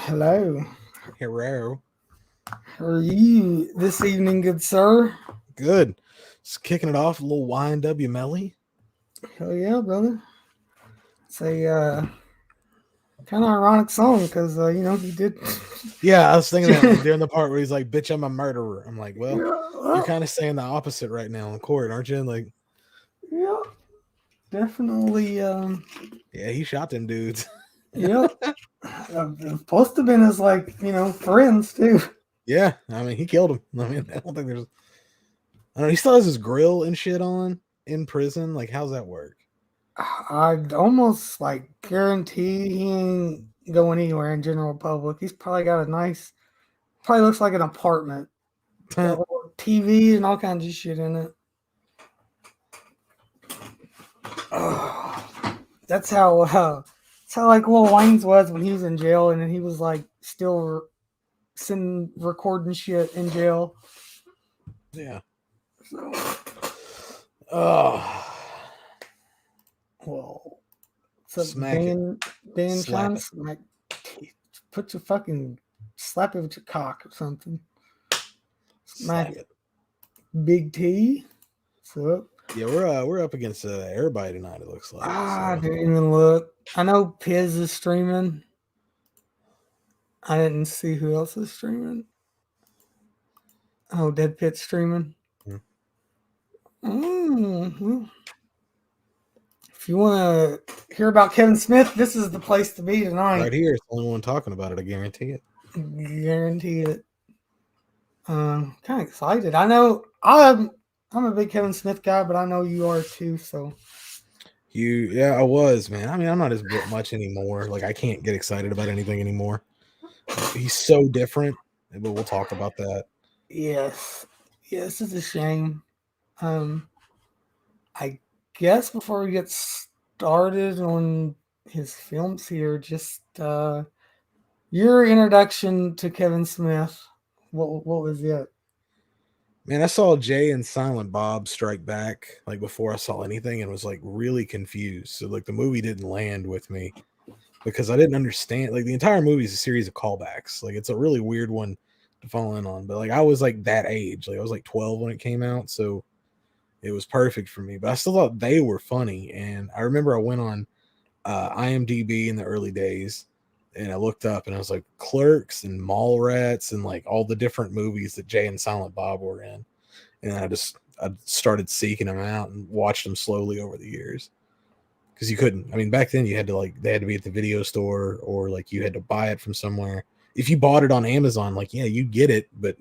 Hello. Hero. How are you this evening, good sir? Good. Just kicking it off, a little YNW Melly. Hell yeah, brother. It's a kind of ironic song because, he did. Yeah, I was thinking that like during the part where he's like, bitch, I'm a murderer. I'm like, well, you're yeah, kind of saying the opposite right now in court, aren't you? Like, yeah, definitely. yeah, he shot them dudes. Yeah. Supposed to have been as, friends, too. Yeah, I mean, he killed him. I mean, I don't think there's. I don't know. He still has his grill and shit on in prison. Like, how's that work? I'd almost, guarantee he ain't going anywhere in general public. He's probably got a nice, probably looks like an apartment. Got a little TV and all kinds of shit in it. That's how like Lil Wayne's was when he was in jail, and then he was like still sending recording shit in jail. Yeah. So, Oh, well, what's up, smack it, Dan slap Shine? it, Smack, put your fucking slap it with your cock or something. Smack slap it, it. Big T. What's up? Yeah, we're up against everybody tonight. It looks like. I So. didn't even look. I know Piz is streaming. I didn't see who else is streaming. Oh, Dead Pit streaming. Mm-hmm. If you want to hear about Kevin Smith, this is the place to be tonight. Right here, it's the only one talking about it. I guarantee it. Guarantee it. Kind of excited. I know I'm a big Kevin Smith guy, but I know you are too. So Yeah, I was, man. I mean, I'm not as much anymore. Like, I can't get excited about anything anymore. He's so different, but we'll talk about that. yes, it's a shame. I guess before we get started on his films here, just your introduction to Kevin Smith. What was it? Man, I saw Jay and Silent Bob Strike Back like before I saw anything and was like really confused. So like the movie didn't land with me because I didn't understand. Like the entire movie is a series of callbacks. Like it's a really weird one to fall in on. But like I was like that age. Like I was like 12 when it came out, so it was perfect for me. But I still thought they were funny. And I remember I went on IMDb in the early days, and I looked up and I was like Clerks and Mallrats and like all the different movies that Jay and Silent Bob were in, and I started seeking them out and watched them slowly over the years because you couldn't. I mean, back then you had to like they had to be at the video store or like you had to buy it from somewhere. If you bought it on Amazon, like yeah, you get it, but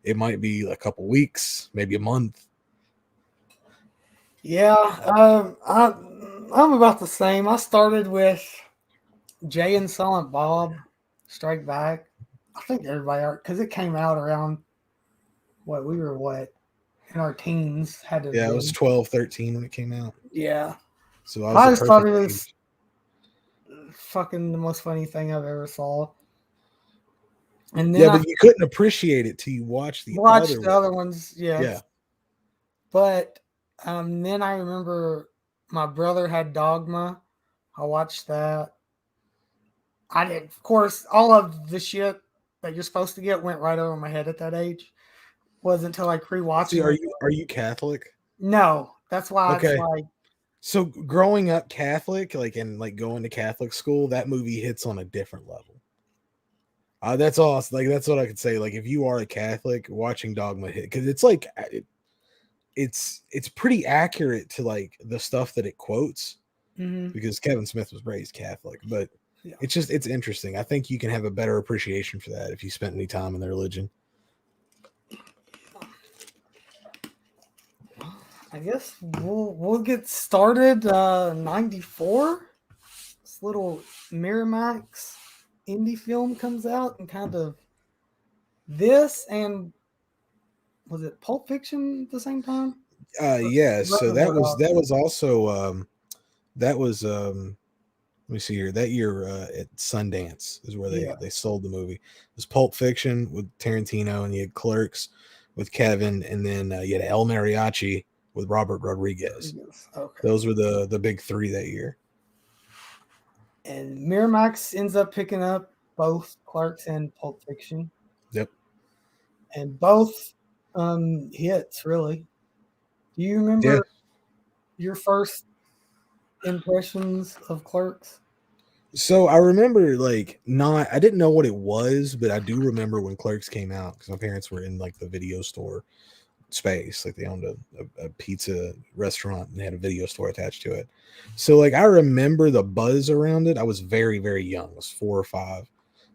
it might be a couple weeks, maybe a month. Yeah, I'm about the same. I started with Jay and Silent Bob Strike Back. I think everybody are because it came out around what in our teens had to have Yeah, I was been. 12, 13 when it came out, Yeah, so I was I the just thought perfect it was age. fucking the most funny thing I've ever saw. And then Yeah, I but you couldn't appreciate it till you watched the other watched the one. other ones, Yeah. yes, but then I remember my brother had Dogma. I watched that. I did, of course, all of the shit that you're supposed to get went right over my head at that age. Wasn't until like See, rewatching it. are you Catholic? No, that's why it's Okay. like, So growing up Catholic, like and like going to Catholic school, that movie hits on a different level. That's all. Like that's what I could say. Like if you are a Catholic, watching Dogma hit because it's like it's pretty accurate to like the stuff that it quotes mm-hmm, because Kevin Smith was raised Catholic, but yeah. it's interesting. I think you can have a better appreciation for that if you spent any time in the religion. I guess we'll get started. 94. This little Miramax indie film comes out and kind of this and was it Pulp Fiction at the same time? Yeah, so Reservoir. that was also that was let me see here. That year at Sundance is where Yeah. they sold the movie. It was Pulp Fiction with Tarantino, and you had Clerks with Kevin, and then you had El Mariachi with Robert Rodriguez. Okay. Those were the big three that year. And Miramax ends up picking up both Clerks and Pulp Fiction, Yep. and both hits really. Do you Yeah. remember your first impressions of Clerks? So I remember like not I didn't know what it was, but I do remember when Clerks came out because my parents were in like the video store space. Like they owned a pizza restaurant and they had a video store attached to it. So like I remember the buzz around it. I was very, very young. I was 4 or 5.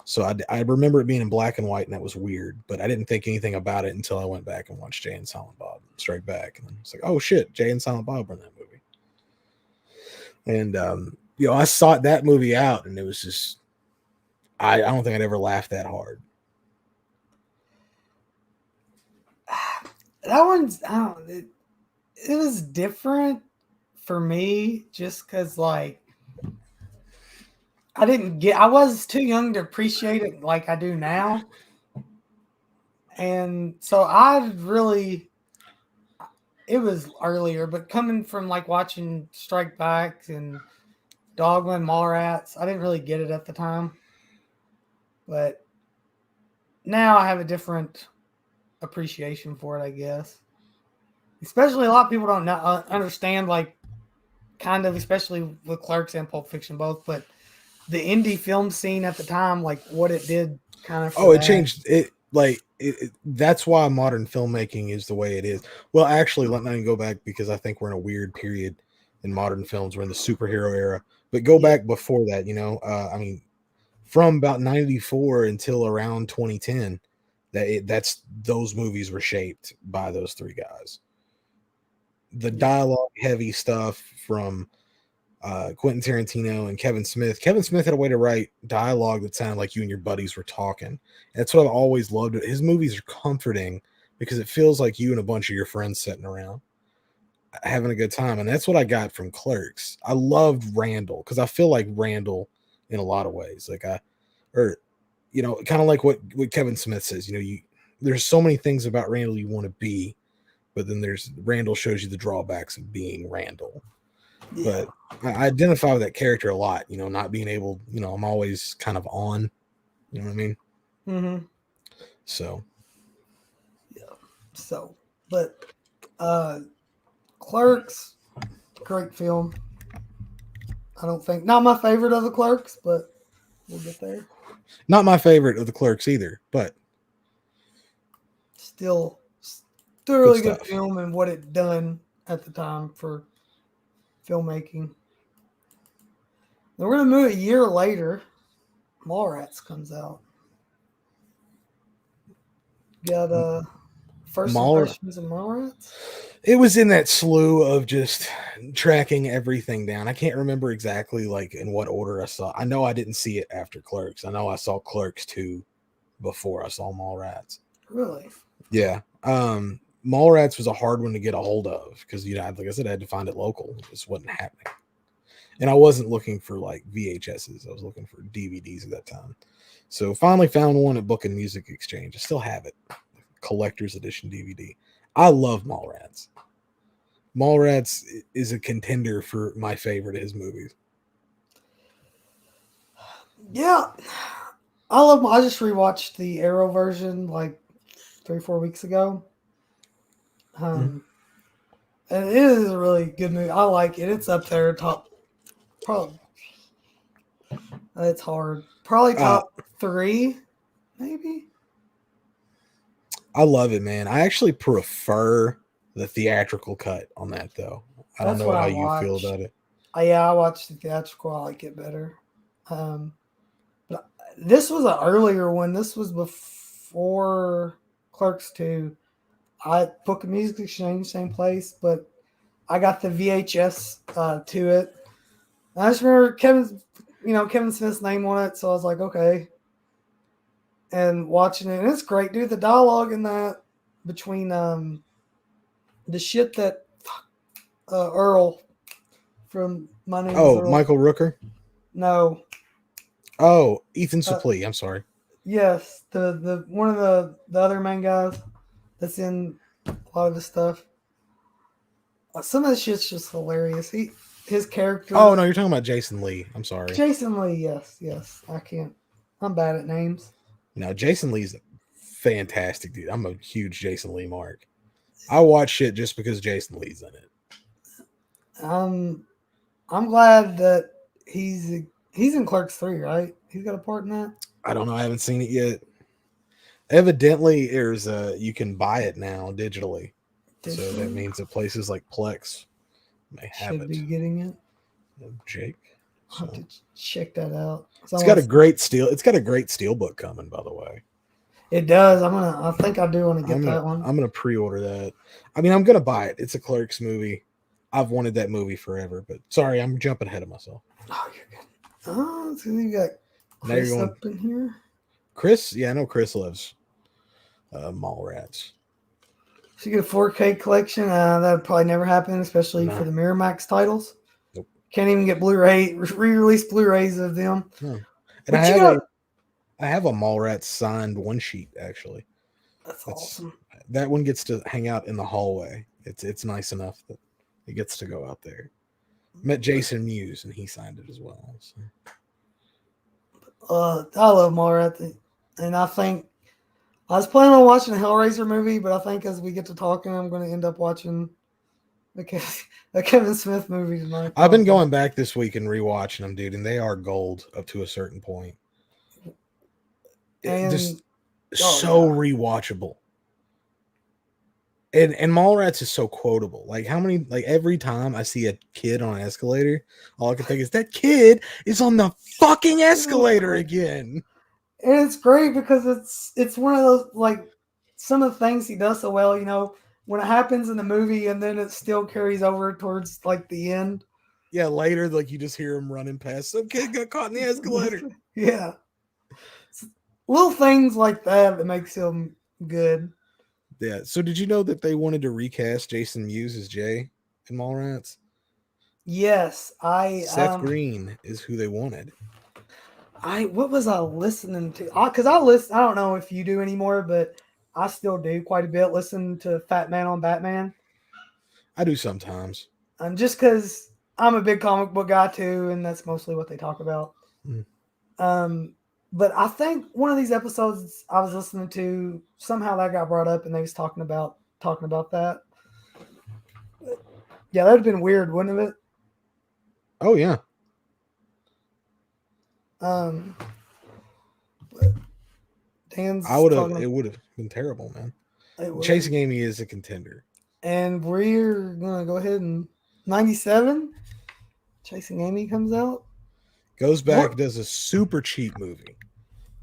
So I remember it being in black and white and that was weird, but I didn't think anything about it until I went back and watched Jay and Silent Bob Strike Back. And it's like, oh shit, Jay and Silent Bob were in that movie. And I sought that movie out and it was just I don't think I'd ever laughed that hard. That one's I don't it was different for me just because like I was too young to appreciate it like I do now. And so I really it was earlier, but coming from like watching Strike Back and Dogma and Mallrats, I didn't really get it at the time. But now I have a different appreciation for it, I guess. Especially a lot of people don't know, understand like kind of, especially with Clerks and Pulp Fiction both, but the indie film scene at the time, like what it did kind of for Oh, it that. changed it. Like that's why modern filmmaking is the way it is. Well, actually, let me go back because I think we're in a weird period in modern films. We're in the superhero era, but go Yeah. back before that. I mean, from about '94 until around 2010, that's those movies were shaped by those three guys. The Yeah. dialogue heavy stuff from Quentin Tarantino and Kevin Smith. Kevin Smith had a way to write dialogue that sounded like you and your buddies were talking. And that's what I've always loved. His movies are comforting because it feels like you and a bunch of your friends sitting around having a good time. And that's what I got from Clerks. I loved Randall because I feel like Randall in a lot of ways. Or kind of like what Kevin Smith says. There's so many things about Randall you want to be, but then there's Randall shows you the drawbacks of being Randall. Yeah. But I identify with that character a lot, not being able, I'm always kind of on, you know what I mean? Mm-hmm. So, Yeah. So, but uh Clerks, great film. I don't think not my favorite of the Clerks, but we'll get there. not my favorite of the Clerks either, but Still, still a good really good stuff. film and what it done at the time for filmmaking. Then we're gonna move a year later. Mallrats comes out. Got first Mall, impressions of Mallrats. it was in that slew of just tracking everything down. I can't remember exactly like in what order I saw. I know I didn't see it after Clerks. I know I saw Clerks 2 before I saw Mallrats. Really? Yeah. Mallrats was a hard one to get a hold of because like I said, I had to find it local. It just wasn't happening. And I wasn't looking for like VHSs. I was looking for DVDs at that time. So finally found one at Book and Music Exchange. I still have it. Collector's edition DVD. I love Mallrats. Mallrats is a contender for my favorite of his movies. Yeah. I love. I just rewatched the Arrow version like 3 4 weeks ago. Mhm. Um, and it is a really good movie. I like it. It's up there top. Probably it's hard. Probably Uh, top three, maybe. I love it, man. I actually prefer the theatrical cut on that, though. I don't That's know what I how you feel watched. about it. Yeah, I watched the theatrical. I like it better. But this was an earlier one. This was before Clerks 2. I Book of Music Exchange, same place, but I got the VHS to it. And I just remember Kevin Smith's name on it, so I was like, okay. And watching it, and it's great, dude. The dialogue in that between the shit that Earl from My Name Is Oh, Earl. Michael Rooker. No, Oh, Ethan uh, Suplee. I'm sorry. yes, the one of the other main guys that's in a lot of the stuff. Some of the shit's just hilarious. His Oh character, no, you're talking about Jason Lee. I'm sorry. Jason Lee. Yes, yes. I can't. I'm bad at names. Now Jason Lee's fantastic, dude. I'm a huge Jason Lee mark. I watch shit just because Jason Lee's in it. Um, I'm glad that he's in Clerks 3, right? He's got a part in that. I don't know. I haven't seen it yet. Evidently, there's you can buy it now digitally, so that Digitally, means that places like Plex may have should it. be getting it. Jake. I'll have to So check that out. it's got a Someone's great steel. It's got a great steel book coming, by the way. It does. I think I do want to get I'm gonna that one. I'm gonna pre-order that. I mean, I'm gonna buy it. It's a Clerks movie. I've wanted that movie forever, but sorry, I'm jumping ahead of myself. Oh, you're good. Oh, so you got Now you're Chris going, up in here. Chris. Yeah, I know Chris loves Mallrats. So you get a 4K collection. That would probably never happen, especially No, for the Miramax titles. nope, Can't even get Blu-ray re-release Blu-rays of them. no. And But you got I have a Mallrats signed one sheet actually. that's That's awesome. that one gets to hang out in the hallway. It's nice enough that it gets to go out there. Met Jason Mewes and he signed it as well. So. I love Mallrats, and I think I was planning on watching a Hellraiser movie, but I think as we get to talking, I'm going to end up watching a Kevin Smith movie tonight. I've been Probably. going back this week and rewatching them, dude, and they are gold up to a certain point. And Just oh so yeah, rewatchable. And Mallrats is so quotable. Like how many like every time I see a kid on an escalator, all I can think is that kid is on the fucking escalator again. and it's great because it's one of those like some of the things he does so well. You know, when it happens in the movie, and then it still carries over towards like the end. Yeah, later, like you just hear him running past. Some kid got caught in the escalator. Yeah, little things like that makes him good. Yeah. So did you know that they wanted to recast Jason Mewes as Jay in Mallrats? Yes, Seth Green is who they wanted. I what was I listening to? Because I listen. I don't know if you do anymore, but I still do quite a bit. Listen to Fat Man on Batman, I do sometimes. just because I'm a big comic book guy too, and that's mostly what they talk about. Mm. Um, but I think one of these episodes I was listening to somehow that got brought up, and they was talking about that. Yeah, that'd have been weird, wouldn't it? Oh yeah. Um, but I Dan's would have. talking. It would have been terrible, man. It would, Chasing Amy is a contender. and we're gonna go ahead and 97. Chasing Amy comes out. Goes What? back, does a super cheap movie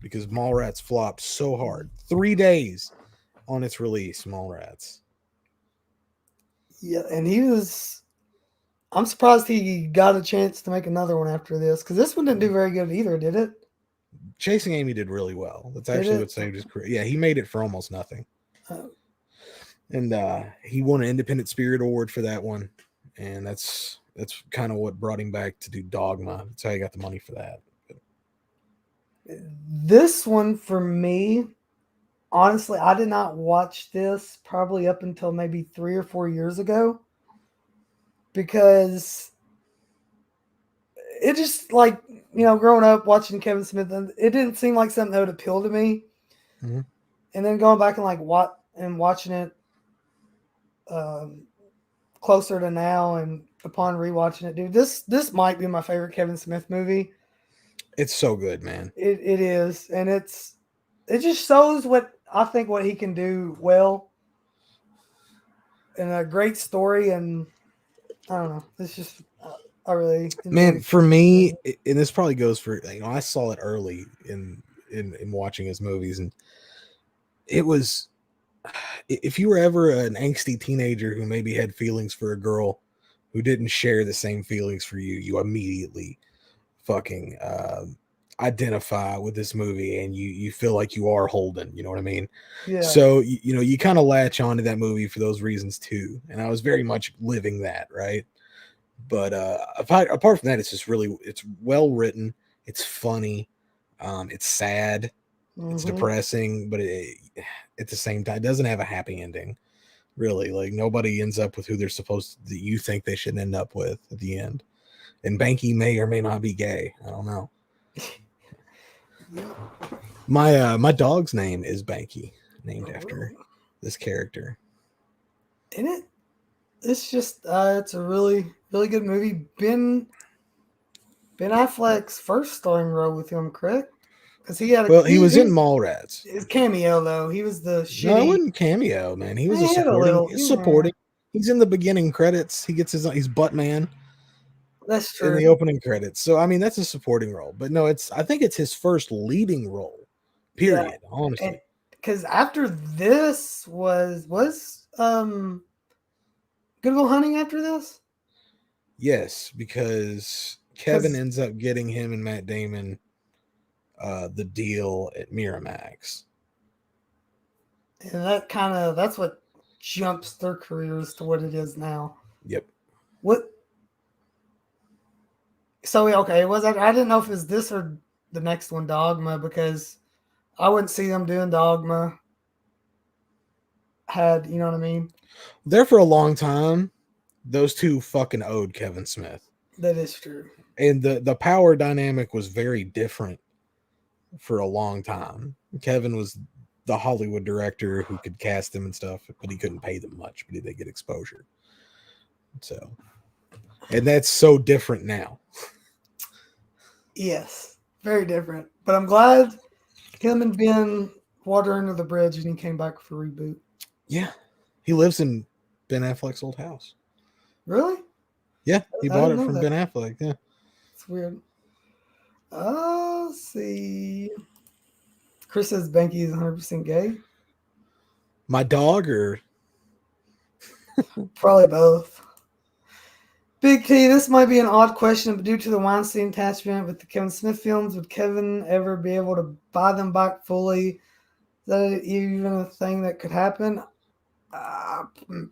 because Mallrats flopped so hard. 3 days on its release, Mallrats. Yeah, and he was. I'm surprised he got a chance to make another one after this because this one didn't do very good either, did it? Chasing Amy did really well. That's Did actually what it? saved his career. Yeah, he made it for almost nothing. Uh, And he won an Independent Spirit Award for that one. And that's kind of what brought him back to do Dogma. That's how he got the money for that. this one for me, honestly, I did not watch this probably up until maybe 3 or 4 years ago because it just like growing up watching Kevin Smith, it didn't seem like something that would appeal to me. Mm-hmm. And then going back and watching it closer to now, and upon rewatching it, dude, this might be my favorite Kevin Smith movie. It's so good, man. It is, and it just shows what he can do well, and a great story, and I don't know, it's just I really Man, enjoy. for me, and this probably goes for I saw it early in watching his movies, and it was if you were ever an angsty teenager who maybe had feelings for a girl who didn't share the same feelings for you, you immediately fucking identify with this movie, and you feel like you are Holden. You know what I mean? Yeah. So you kind of latch on to that movie for those reasons too, and I was very much living that, right? But apart from that, it's well written, it's funny, it's sad, it's Mm-hmm. depressing, but at the same time, it doesn't have a happy ending. Really, like nobody ends up with who they're that you think they should end up with at the end. And Banky may or may not be gay. I don't know. Yeah. My dog's name is Banky, named Oh, after really? this character. And it's just it's a really good movie. Ben Affleck's first starring role with him, correct? Because he had a Well, he was in Mallrats. his cameo though. He was the No, it shitty. wasn't cameo, man. He was a He had a supporting. little. He's Yeah, supporting. He's in the beginning credits. He gets he's butt man that's in true. the opening credits. So I mean, that's a supporting role. But no, I think it's his first leading role. Yeah, Period. and Honestly, because after this was Good Will Hunting after this yes, because Kevin because ends up getting him and Matt Damon the deal at Miramax. and that's what jumps their careers to what it is now. Yep. What So okay, it was I didn't know if it was this or the next one, Dogma, because I wouldn't see them doing Dogma. Had you know what I mean? There for a long time, those two fucking owed Kevin Smith. That is true. And the power dynamic was very different for a long time. Kevin was the Hollywood director who could cast them and stuff, but he couldn't pay them much, but they get exposure. So, and that's so different now. Yes, very different. But I'm glad him and Ben water under the bridge, and he came back for reboot. Yeah, he lives in Ben Affleck's old house. Really? Yeah, he I bought didn't it know from that. Ben Affleck. Yeah, It's weird. Let's see. Chris says Banky is 100% gay. my dog or Probably both. Big T, this might be an odd question, but due to the Weinstein attachment with the Kevin Smith films, would Kevin ever be able to buy them back fully? Is that even a thing that could happen?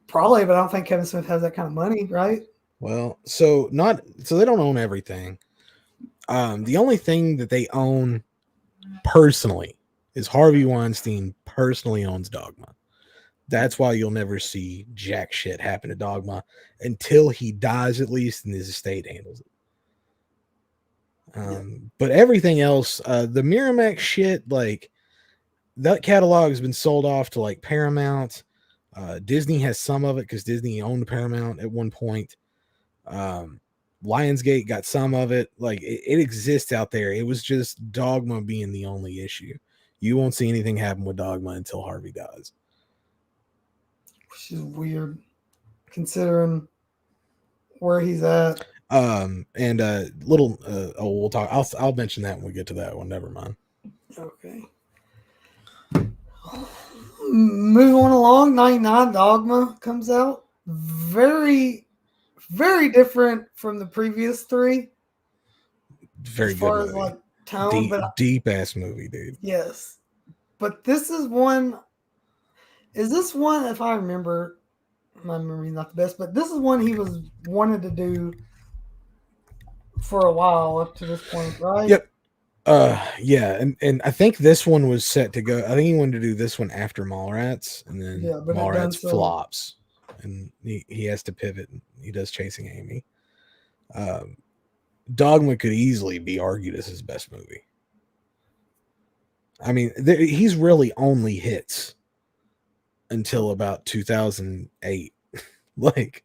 Probably, but I don't think Kevin Smith has that kind of money, right? well, so they don't own everything. The only thing that they own personally is Harvey Weinstein personally owns Dogma. That's why you'll never see jack shit happen to Dogma until he dies, at least, and his estate handles it. Yeah. But everything else, the Miramax shit, like that catalog has been sold off to like Paramount. Disney has some of it because Disney owned Paramount at one point. Um, Lionsgate got some of it. Like it exists out there. It was just Dogma being the only issue. You won't see anything happen with Dogma until Harvey dies. Which is weird considering where he's at. And little we'll talk. I'll mention that when we get to that one. Never mind. Okay. Moving on along, 99 Dogma comes out. Very, very different from the previous three as Very good far as movie. like tone, but Deep ass movie, dude. yes. But this is one. Is this one, if I remember, my memory's not the best, but this is one he was wanted to do for a while up to this point, right? Yep. Yeah, and I think this one was set to go. I think he wanted to do this one after Mallrats, and then Yeah, but it done Mallrats so. flops, and he has to pivot. And he does Chasing Amy. Um, Dogma could easily be argued as his best movie. I mean, he's really only hits until about 2008. Like,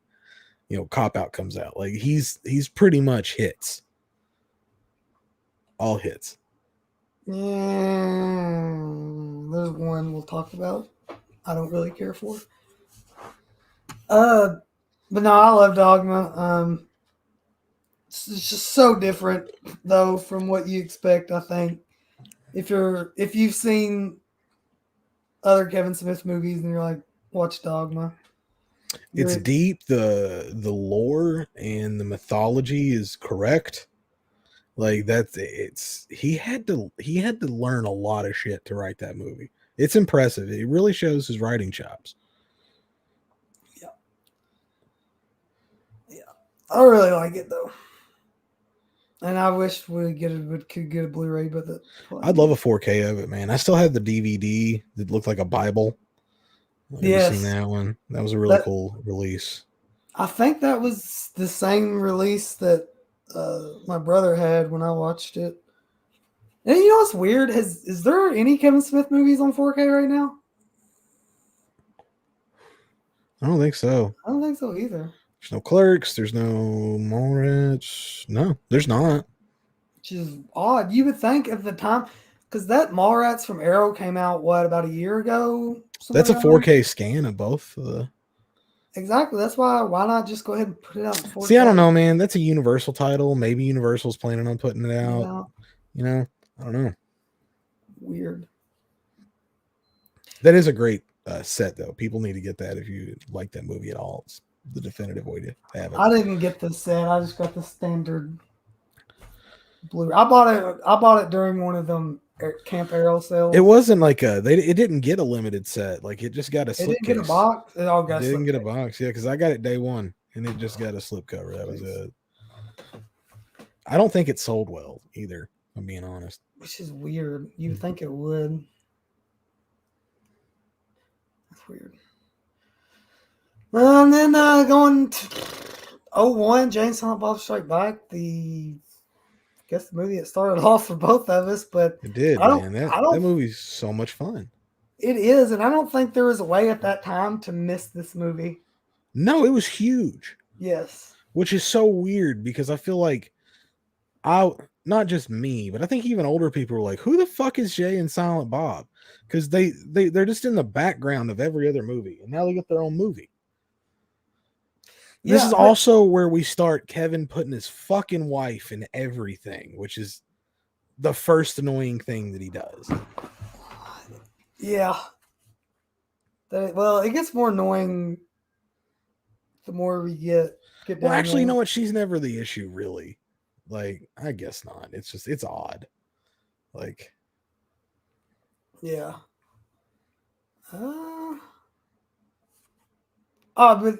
Cop Out comes out. Like he's pretty much hits. All hits. Yeah, there's one we'll talk about. I don't really care for. Uh, but no, I love Dogma. It's just so different though from what you expect. I think if you've seen other Kevin Smith movies and you're like, watch Dogma. It's You're deep. The lore and the mythology is correct. Like he had to learn a lot of shit to write that movie. It's impressive. It really shows his writing chops. yeah, yeah. I really like it though. And I wish could get a Blu-ray, but the I'd love a 4K of it, man. I still have the DVD that looked like a Bible. Have you seen yes, that one? That was a really that cool release. I think that was the same release that my brother had when I watched it, And you know what's weird? Is there any Kevin Smith movies on 4K right now? I don't think so. I don't think so either. There's no Clerks. There's no Mallrats. No, there's not. Which is odd. You would think at the time, because that Mallrats from Arrow came out, what, about a year ago? That's a Somewhere around 4K scan of both. Exactly. That's why not just go ahead and put it out in 4K? See, I don't know, man. That's a Universal title. Maybe Universal's planning on putting it out. Yeah. You know, I don't know. Weird. That is a great set, though. People need to get that if you like that movie at all. It's the definitive way to have it. I didn't get the set. I just got the standard Blu-ray. I bought it during one of them Camp Arrow sales. It wasn't like it didn't get a limited set. Like it just got a It slip didn't get a case. box. It all It got didn't slip get a case. box, yeah, because I got it day one and it just got a slip cover. That was it. I don't think it sold well either, if I'm being honest. Which is weird. You'd think it would. That's weird. And then going to 01, Jane Silent Bob Strike Back, I guess the movie that started off for both of us, but It did, man. That movie's so much fun. It is, and I don't think there was a way at that time to miss this movie. No, it was huge. Yes. Which is so weird because I feel like not just me, but I think even older people were like, who the fuck is Jay and Silent Bob? Because they're just in the background of every other movie, and now they get their own movie. This is also where we start Kevin putting his fucking wife in everything, which is the first annoying thing that he does. Yeah. Well, it gets more annoying the more we get down. Well, actually, you know what? She's never the issue, really. Like, I guess not. It's odd. Like, yeah. But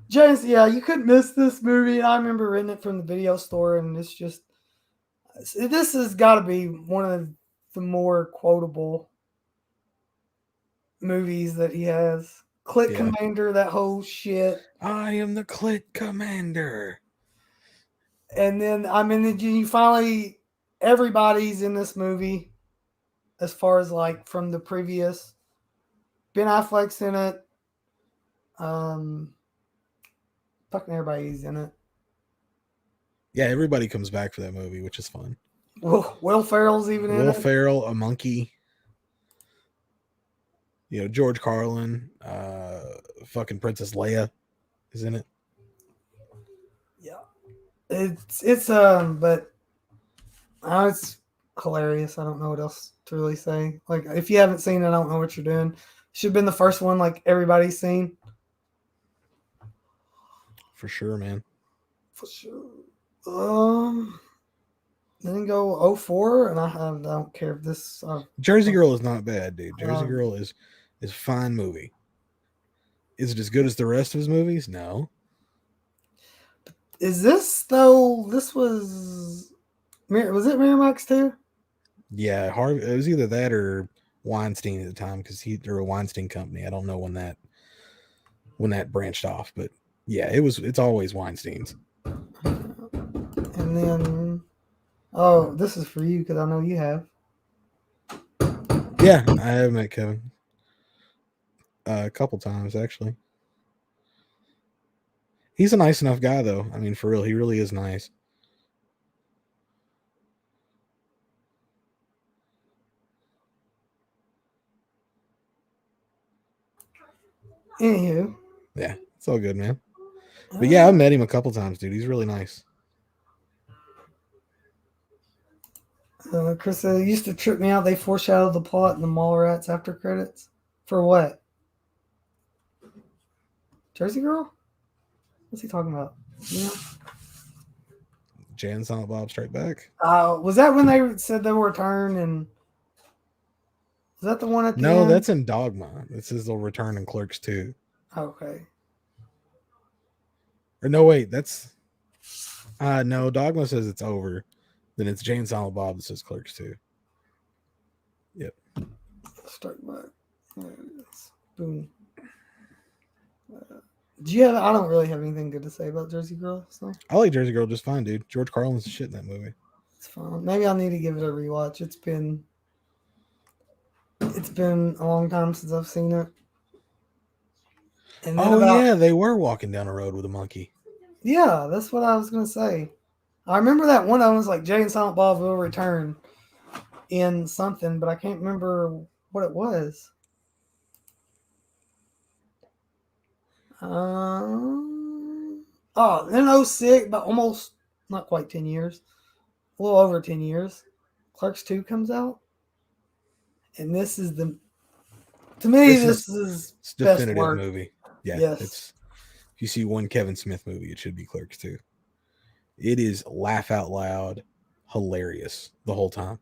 James, yeah, you couldn't miss this movie. I remember renting it from the video store, and this has got to be one of the more quotable movies that he has. Click Commander, that whole shit. I am the Click Commander. And then, you finally, everybody's in this movie as far as like from the previous. Ben Affleck's in it. Fucking everybody's in it. Yeah, everybody comes back for that movie, which is fun. Will Ferrell's even in it. Will Ferrell, a monkey. You know, George Carlin, fucking Princess Leia is in it. Yeah. It's hilarious. I don't know what else to really say. Like, if you haven't seen it, I don't know what you're doing. Should have been the first one like everybody's seen. For sure, man. For sure. Then go 04, and I don't care if this. Jersey Girl is not bad, dude. Jersey Girl is a fine movie. Is it as good as the rest of his movies? No. Is this though? This was it Miramax too? Yeah, it was either that or Weinstein at the time because he threw a Weinstein company. I don't know when that branched off, but yeah, it's always Weinstein's. And then, this is for you because I know you have. Yeah, I have met Kevin a couple times actually. He's a nice enough guy, though. I mean, for real, he really is nice. Anywho. Yeah, it's all good, man. But yeah, I've met him a couple times, dude. He's really nice. Chris said, it used to trip me out. They foreshadowed the plot in the Mallrats after credits. For what? Jersey Girl? What's he talking about? Yeah. Jay and Silent Bob Strike Back. Was that when they said they will return? And was that the one at the end? No, that's in Dogma. It says they'll return in Clerks 2. Okay. Or no, wait, that's no, Dogma says it's over. Then it's Jay and Silent Bob that says Clerks 2. Yep. Strike Back. There it is. Boom. I don't really have anything good to say about Jersey Girl. So. I like Jersey Girl just fine, dude. George Carlin's shit in that movie. It's fun. Maybe I need to give it a rewatch. It's been a long time since I've seen it. And then Oh about yeah, they were walking down a road with a monkey. yeah, that's what I was gonna say. I remember that one. I was like Jay and Silent Bob Will Return in something, but I can't remember what it was. Oh, in '06, but almost not quite 10 years, a little over 10 years. Clerks 2 comes out, and this is the to me This this is is it's best definitive work. movie. Yeah, Yes, it's if you see one Kevin Smith movie, it should be Clerks 2. It is laugh out loud, hilarious the whole time.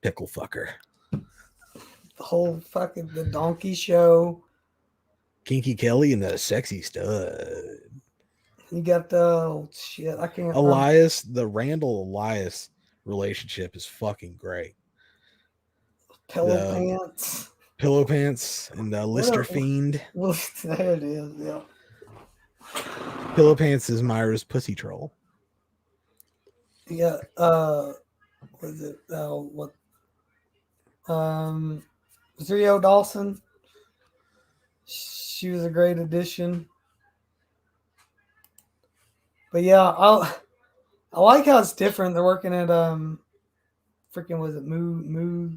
Pickle fucker. the whole fucking the donkey show. Kinky Kelly and the sexy stud. You got the oh, shit. I can't. The Randall Elias relationship is fucking great. Pillow The pants. Pillow Pants and the What Lister a Fiend. well, there it is. Yeah. Pillow Pants is Myra's pussy troll. Yeah. Was it? What? Um, Rio Dawson. She was a great addition. But yeah, I like how it's different. They're working at freaking was it Moo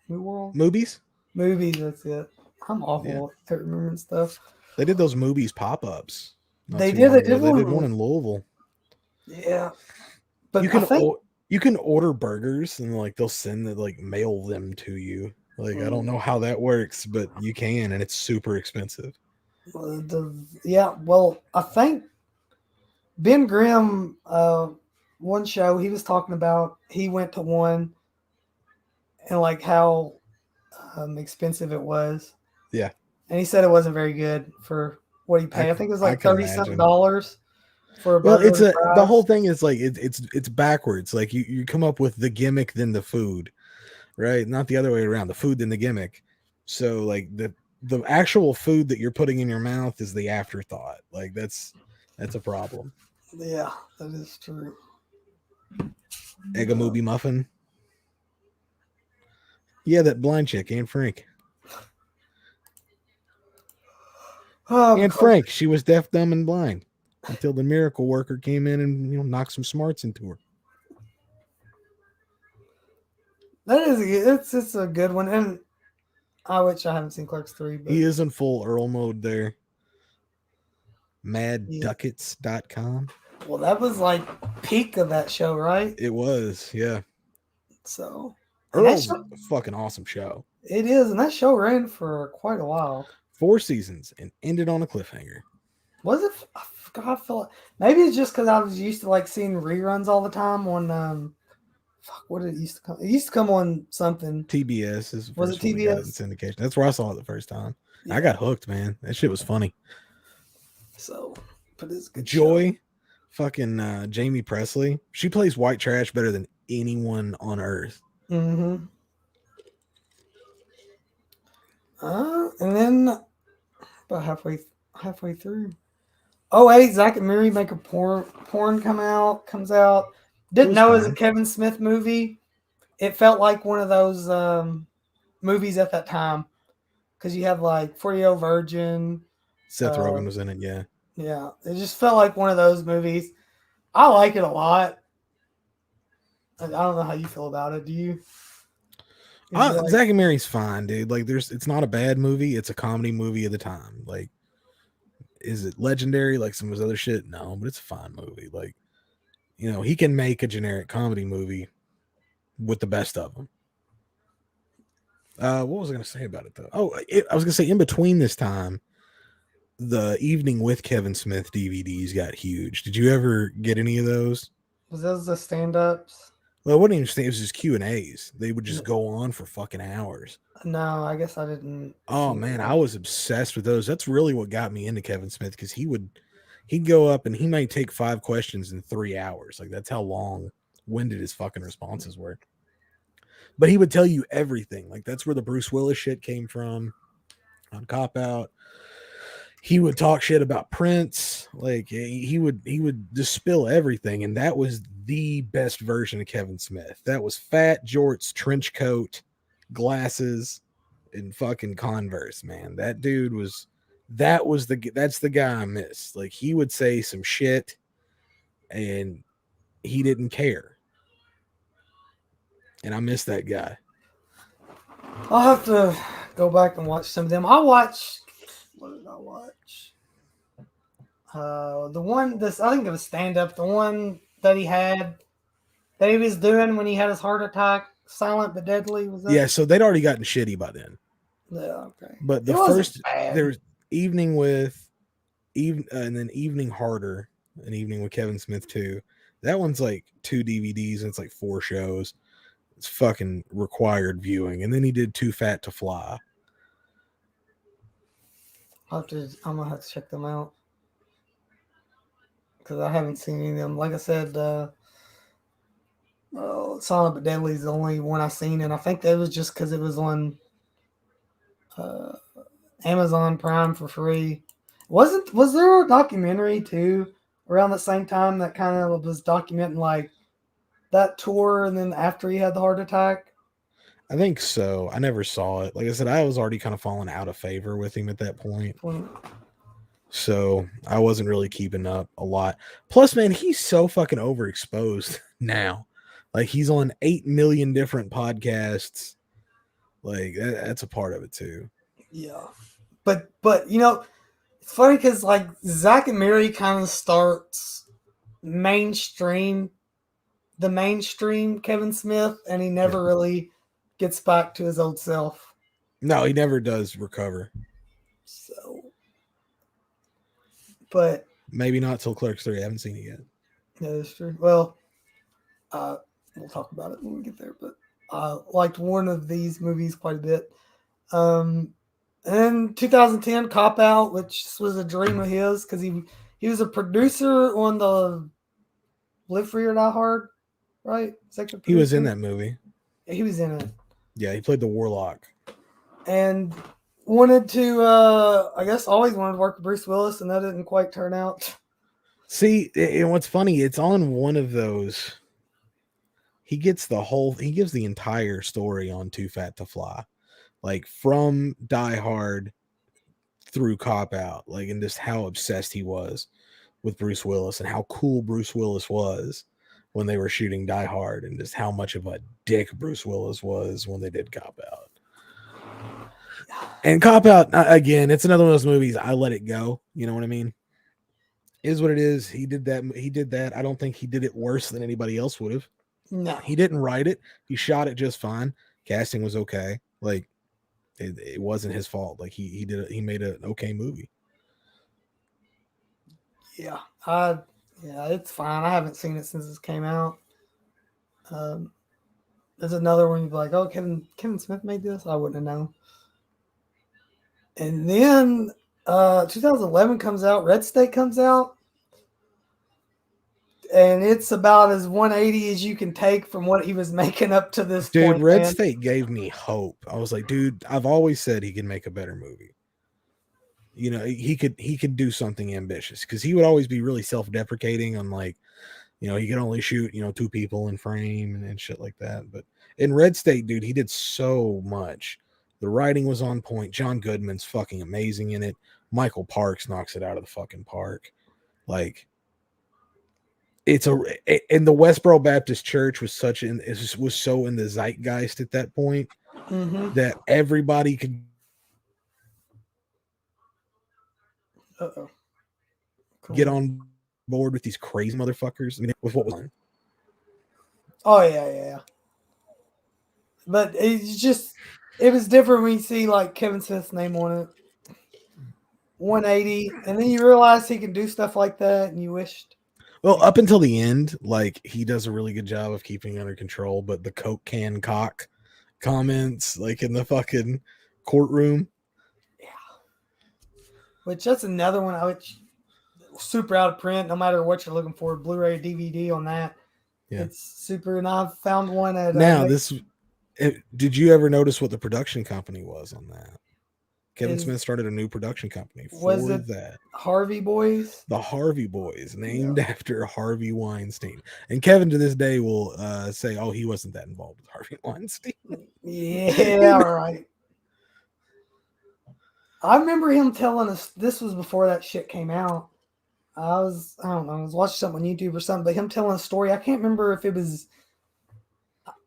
World Movies? movies. That's it. I'm Yeah. awful at remembering stuff. They did those movies pop ups not They too did. long They ago. did They did one one. in Louisville. Yeah, but You I can think you can order burgers and like they'll send the like mail them to you. Like I don't know how that works, but you can, and it's super expensive. yeah. Well, I think Ben Grimm, one show he was talking about, he went to one and like how expensive it was, Yeah. and he said it wasn't very good for what he paid. I think it was I like can 30 something imagine. dollars for a Well, burger and the whole fries. thing is like it's backwards. Like you come up with the gimmick then the food, right? Not the other way around. The food then the gimmick. So like the actual food that you're putting in your mouth is the afterthought. Like that's a problem. Yeah, that is true. Egg a movie muffin. Yeah, that blind chick, Anne Frank. Oh, Anne Frank, she was deaf, dumb, and blind until the miracle worker came in and knocked some smarts into her. that is it's a good one, and I wish I haven't seen Clerks 3, but He is in full Earl mode there. yeah. MadDuckets.com. Well, that was like peak of that show, right? It was, yeah. So, and that Earl's show a fucking awesome show. it is, and that show ran for quite a while. 4 seasons and ended on a cliffhanger. Was it? I forgot. I feel like maybe it's just because I was used to like seeing reruns all the time on fuck, what did it used to come? It used to come on something. TBS is the Was first it one that got it in TBS? syndication. That's where I saw it the first time. Yeah. I got hooked, man. That shit was funny. So, but it's a good Joy, fucking Jamie Presley. She plays white trash better than anyone on earth. Mm-hmm. And then about halfway through. Oh, hey, Zach and Miri make a porn comes out. Didn't know it was a fine. Kevin Smith movie. It felt like one of those movies at that time because you had like 40-Year-Old Virgin. Seth Rogen was in it, yeah. Yeah, it just felt like one of those movies. I like it a lot. I don't know how you feel about it. Do you? Zack and Mary's fine, dude. Like, it's not a bad movie. It's a comedy movie of the time. Like, is it legendary like some of his other shit? No, but it's a fine movie. Like, he can make a generic comedy movie with the best of them. What was I going to say about it though? I was going to say in between this time, the Evening with Kevin Smith DVDs got huge. Did you ever get any of those? Was those the stand-ups? Well, it wasn't even. It was just Q&As. They would just go on for fucking hours. No, I guess I didn't. Oh man, I was obsessed with those. That's really what got me into Kevin Smith because he'd go up and he might take 5 questions in 3 hours. Like that's how long-winded his fucking responses were. But he would tell you everything. Like that's where the Bruce Willis shit came from on Cop Out. He would talk shit about Prince. Like he would just spill everything, and that was the best version of Kevin Smith. That was fat jorts, trench coat, glasses, and fucking Converse. Man, that dude was. That's the guy I miss. Like he would say some shit, and he didn't care, and I miss that guy. I'll have to go back and watch some of them. I watched. What did I watch? The one this I think it was stand up. The one that he was doing when he had his heart attack. Silent but deadly. Was that? Yeah, so they'd already gotten shitty by then. Yeah. Okay. But It the wasn't first bad. there's evening with even and then evening harder, an evening with Kevin Smith too. That one's like 2 DVDs and it's like 4 shows. It's fucking required viewing. And then he did Too Fat to Fly. I'm gonna have to check them out because I haven't seen any of them. Like I said, Silent but Deadly is the only one I've seen, and I think that was just because it was on uh, Amazon Prime for free. Was there a documentary too around the same time that kind of was documenting like that tour and then after he had the heart attack? I think so. I never saw it. Like I said, I was already kind of falling out of favor with him at that point. So I wasn't really keeping up a lot. Plus, man, he's so fucking overexposed now. Like he's on 8 million different podcasts. Like that's a part of it too. Yeah, but it's funny because like Zach and Mary kind of starts mainstream the mainstream Kevin Smith, and he Yeah. never really gets back to his old self. No, he never does recover. So, but Maybe not till Clerks 3. I haven't seen it yet. yeah, that's true. Well, uh, we'll talk about it when we get there. But I liked one of these movies quite a bit. Um, and 2010, Cop Out, which was a dream of his because he was a producer on the Live Free or Die Hard, right? Executive He was in producer. that movie. He was in it. Yeah, he played the Warlock. And wanted to, I guess, always wanted to work with Bruce Willis, and that didn't quite turn out. See, and what's funny, it's on one of those. He gives the entire story on Too Fat to Fly. Like from Die Hard through Cop Out, like, and just how obsessed he was with Bruce Willis and how cool Bruce Willis was when they were shooting Die Hard, and just how much of a dick Bruce Willis was when they did Cop Out. And Cop Out, again, it's another one of those movies. I let it go. You know what I mean? It is what it is. He did that. He did that. I don't think he did it worse than anybody else would have. No. He didn't write it. He shot it just fine. Casting was okay. Like it wasn't his fault. Like he did it. He made an okay movie. Yeah, yeah, it's fine. I haven't seen it since it came out. Um, there's another one you'd be like, oh, Kevin Smith made this. I wouldn't have known. And then 2011 comes out. Red State comes out. And it's about as 180 as you can take from what he was making up to this Dude, point. Red Man. State gave me hope. I was like, dude, I've always said he can make a better movie. You know, he could do something ambitious because he would always be really self-deprecating on like, you know, he could only shoot, 2 people in frame and shit like that. But in Red State, dude, he did so much. The writing was on point. John Goodman's fucking amazing in it. Michael Parks knocks it out of the fucking park. Like, and the Westboro Baptist Church was was so in the zeitgeist at that point that everybody could get on board with these crazy motherfuckers. I mean, with what was on. Oh yeah. But it was different when you see like Kevin Smith's name on it. 180, and then you realize he can do stuff like that, and you wished. Well, up until the end, like he does a really good job of keeping under control, but the Coke can cock comments, like in the fucking courtroom. Yeah. Which that's another one I would super out of print, no matter what you're looking for, Blu-ray, DVD on that. Yeah. It's super, and I've found one at now. Did you ever notice what the production company was on that? Kevin Is Smith started a new production company was for it that. Harvey Boys? The Harvey Boys, Yeah. named after Harvey Weinstein. And Kevin to this day will say, "Oh, he wasn't that involved with Harvey Weinstein." Yeah, right. I remember him telling us this was before that shit came out. I don't know, I was watching something on YouTube or something, but him telling a story. I can't remember if it was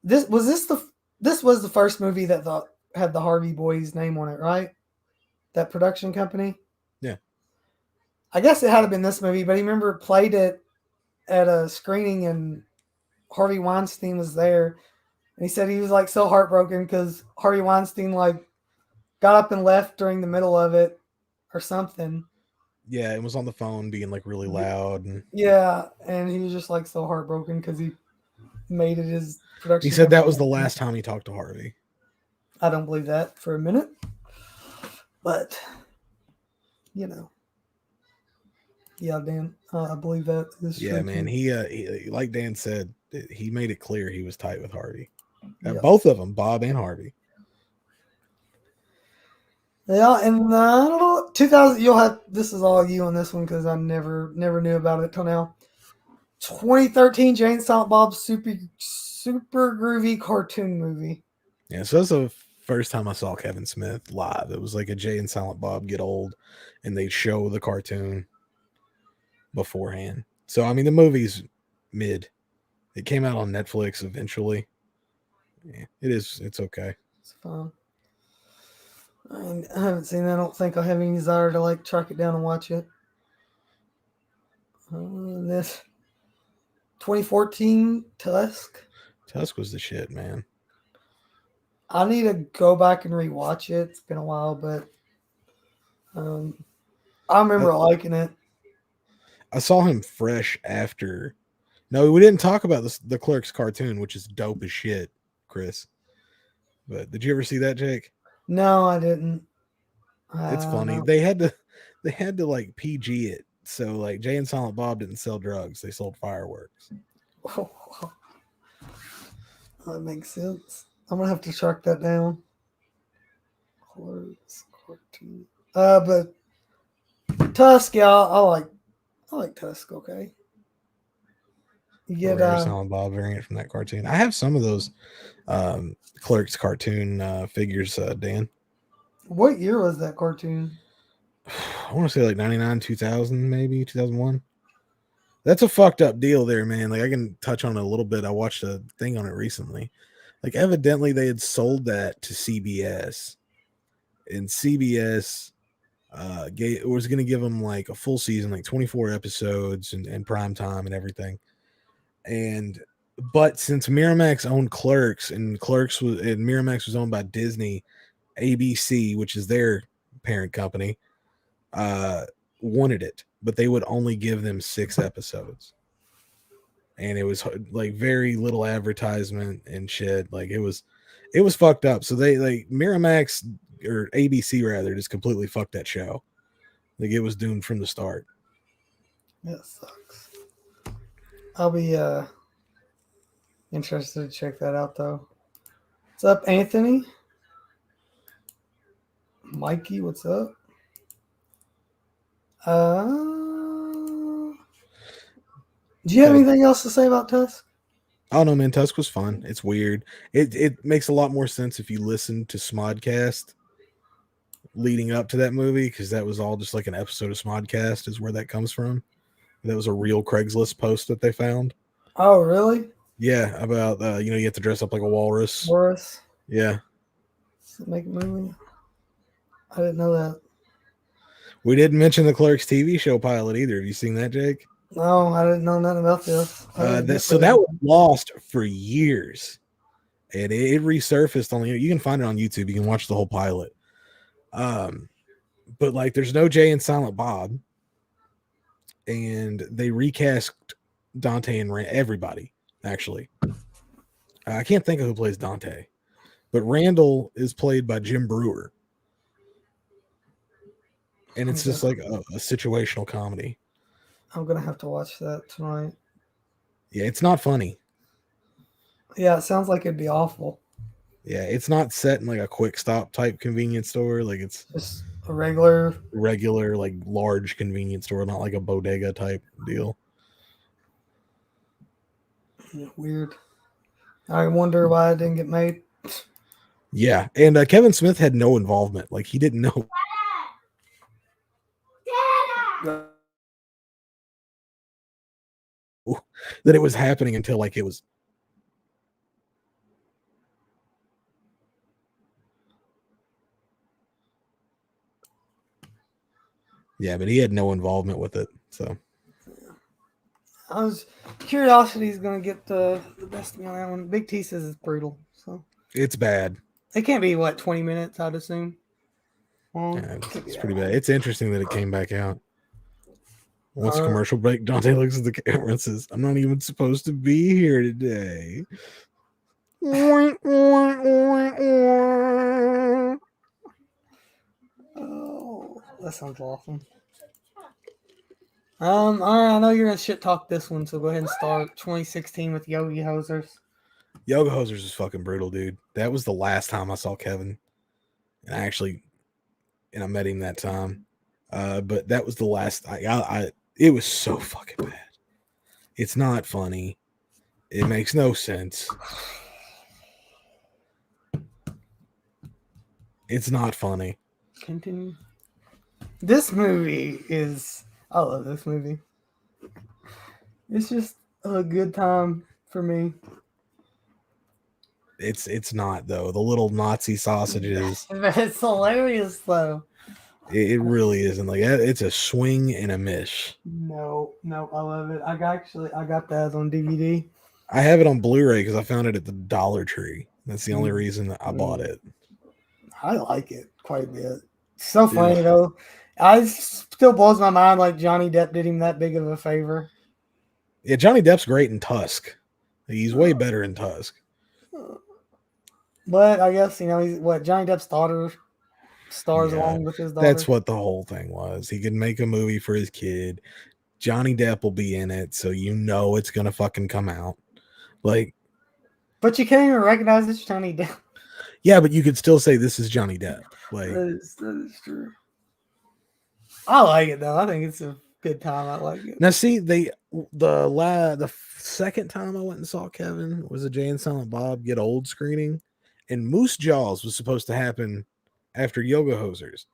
this was the first movie that had the Harvey Boys name on it, right? That production company. Yeah. I guess it had to been this movie, but he remember played it at a screening and Harvey Weinstein was there, and he said he was like so heartbroken because Harvey Weinstein like got up and left during the middle of it or something. Yeah, it was on the phone being like really loud, and Yeah, and he was just like so heartbroken because he made it his he production said that company. was the last time he talked to Harvey. I don't believe that for a minute, but you know, yeah, Dan, I believe that is Yeah, true man. too. He like Dan said, he made it clear he was tight with Harvey. Yeah, Both of them, Bob and Harvey. yeah, and I don't know, 2000. You'll have this is all you on this one because I never knew about it till now. 2013 Jane Silent Bob's super groovy cartoon movie. Yeah, so that's the first time I saw Kevin Smith live. It was like a Jay and Silent Bob Get Old, and they show the cartoon beforehand. So I mean, the movie's mid. It came out on Netflix eventually. Yeah, it is. It's okay. It's fun. I haven't seen it. I don't think I have any desire to like track it down and watch it. This 2014 Tusk. Tusk was the shit, man. I need to go back and rewatch it. It's been a while, but um, I I, remember liking it. I saw him fresh after. No, we didn't talk about the Clerks cartoon, which is dope as shit, Chris. But did you ever see that, Jake? No, I didn't. It's funny. No. They had to like PG it. So like Jay and Silent Bob didn't sell drugs; they sold fireworks. That makes sense. I'm gonna have to track that down. Clerks cartoon. But Tusk, yeah, I like Tusk. Okay, you A get rare Silent Bob variant from that cartoon. I have some of those Clerks cartoon figures, Dan. what year was that cartoon? I want to say like 99, 2000, maybe 2001. That's a fucked up deal there, man. Like I can touch on it a little bit. I watched a thing on it recently. Like evidently they had sold that to CBS, and CBS was going to give them like a full season, like 24 episodes and prime time and everything. And but since Miramax owned Clerks, and Miramax was owned by Disney, ABC, which is their parent company, uh, wanted it, but they would only give them 6 episodes. And it was like very little advertisement and shit. Like it was fucked up. So they like Miramax or ABC rather just completely fucked that show. Like it was doomed from the start. That sucks. I'll be interested to check that out though. What's up, Anthony? Mikey, what's up? Do you have Got a anything else to say about Tusk? Oh no, man, Tusk was fun. It's weird. It makes a lot more sense if you listen to Smodcast leading up to that movie, because that was all just like an episode of Smodcast is where that comes from. That was a real Craigslist post that they found. Oh, really? Yeah, about you have to dress up like a walrus. Boris? Yeah. Make a movie? I didn't know that. We didn't mention the Clerks TV show pilot either. Have you seen that, Jake? No, I didn't know nothing about this. That was lost for years, and it resurfaced on you can find it on YouTube. You can watch the whole pilot. But like, there's no Jay and Silent Bob, and they recast Dante and everybody. Actually, I can't think of who plays Dante, but Randall is played by Jim Brewer, and it's just like a situational comedy. I'm gonna have to watch that tonight. Yeah, it's not funny. Yeah, it sounds like it'd be awful. Yeah, it's not set in like a quick stop type convenience store. Like it's Just a regular. regular, like large convenience store, not like a bodega type deal. Weird. I wonder why it didn't get made. Yeah, and Kevin Smith had no involvement. Like he didn't know that it was happening until like it was. Yeah, but he had no involvement with it. So I was curiosity is gonna get the best of me on that one. Big T says it's brutal, so it's bad. it can't be what 20 minutes. I'd assume. Yeah, Could be it's that pretty bad. long. It's interesting that it came back out. Once Uh, commercial break, Dante looks at the camera and says, "I'm not even supposed to be here today." oh, that sounds awesome. All right, I know you're gonna shit talk this one, so go ahead and start 2016 with Yogi Hosers. Yoga Hosers is fucking brutal, dude. That was the last time I saw Kevin, and I met him that time. But that was the last. It was so fucking bad. It's not funny. It makes no sense. It's not funny. Continue. This movie is. I love this movie. It's just a good time for me. It's not though. The little Nazi sausages. It's hilarious though. It really isn't like it's a swing and a miss. No, I love it. I got that on DVD. I have it on Blu-ray because I found it at the Dollar Tree. That's the only Mm, reason that I bought mm. it. I like it quite a bit. So Yeah, funny though. I still blows my mind like Johnny Depp did him that big of a favor. yeah. Johnny Depp's great in Tusk. He's way better in Tusk. But I guess he's what Johnny Depp's daughter stars Yeah, along with his that's daughter. what the whole thing was. He could make a movie for his kid. Johnny Depp will be in it, so you know it's gonna fucking come out. Like, But you can't even recognize it's Johnny Depp. yeah, but you could still say this is Johnny Depp. Like, That is true. I like it though. I think it's a good time. I like it. now see, the second time I went and saw Kevin was a Jay and Silent Bob Get Old screening, and Moose Jaws was supposed to happen after Yoga Hosers,